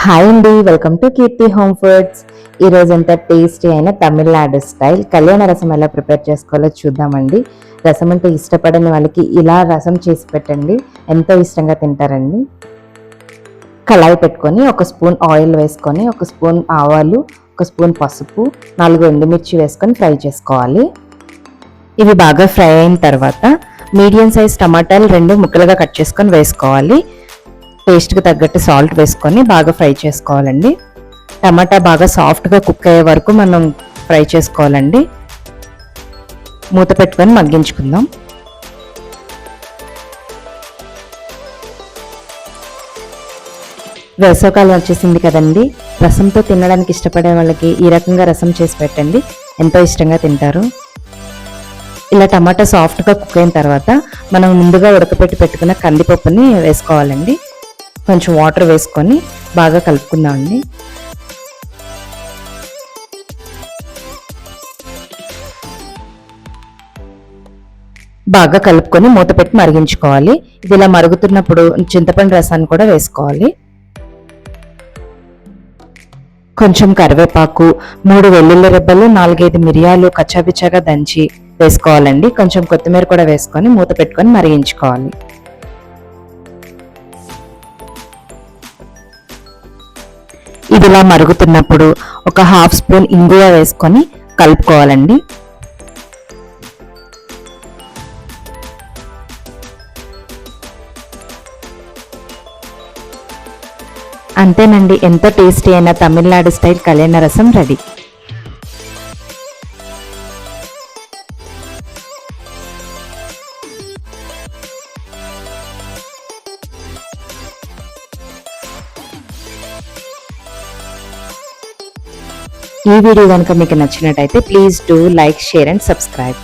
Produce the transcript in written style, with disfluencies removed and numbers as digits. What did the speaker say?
Hi అండి, welcome to Keerthi home foods. ఈరోజు ఎంత టేస్టీ అయిన తమిళనాడు స్టైల్ కళ్యాణ రసం ఎలా ప్రిపేర్ చేసుకోవాలో చూద్దామండి. రసం అంటే ఇష్టపడని వాళ్ళకి ఇలా రసం చేసి పెట్టండి, ఎంతో ఇష్టంగా తింటారండి. కళాయి పెట్టుకొని ఒక స్పూన్ ఆయిల్ వేసుకొని, ఒక స్పూన్ ఆవాలు, ఒక స్పూన్ పసుపు, 4 ఎండుమిర్చి వేసుకొని ఫ్రై చేసుకోవాలి. ఇవి బాగా ఫ్రై అయిన తర్వాత మీడియం సైజ్ టమాటాలు 2 ముక్కలుగా కట్ చేసుకొని వేసుకోవాలి. టేస్ట్కి తగ్గట్టు సాల్ట్ వేసుకొని బాగా ఫ్రై చేసుకోవాలండి. టమాటా బాగా సాఫ్ట్గా కుక్ అయ్యే వరకు మనం ఫ్రై చేసుకోవాలండి. మూత పెట్టుకొని మగ్గించుకుందాం. వేసవకాలం వచ్చేసింది కదండి, రసంతో తినడానికి ఇష్టపడే వాళ్ళకి ఈ రకంగా రసం చేసి పెట్టండి, ఎంతో ఇష్టంగా తింటారు. ఇలా టమాటా సాఫ్ట్గా కుక్ అయిన తర్వాత మనం ముందుగా ఉడకపెట్టి పెట్టుకున్న కందిపప్పుని వేసుకోవాలండి. కొంచెం వాటర్ వేసుకొని బాగా కలుపుకుందామండి. బాగా కలుపుకొని మూత పెట్టి మరిగించుకోవాలి. ఇది ఇలా మరుగుతున్నప్పుడు చింతపండు రసాన్ని కూడా వేసుకోవాలి. కొంచెం కరివేపాకు, 3 వెల్లుల్లి రెబ్బలు, 4-5 మిరియాలు కచ్చాపిచ్చాగా దంచి వేసుకోవాలండి. కొంచెం కొత్తిమీర కూడా వేసుకొని మూత పెట్టుకొని మరిగించుకోవాలి. ఇది ఇలా మరుగుతున్నప్పుడు ఒక 1/2 స్పూన్ ఇంగువ వేసుకొని కలుపుకోవాలండి. అంతేనండి, ఎంతో టేస్టీ అయిన తమిళనాడు స్టైల్ కళ్యాణ రసం రెడీ. ఈ వీడియో కనుక మీకు నచ్చినట్టయితే please do like, share and subscribe.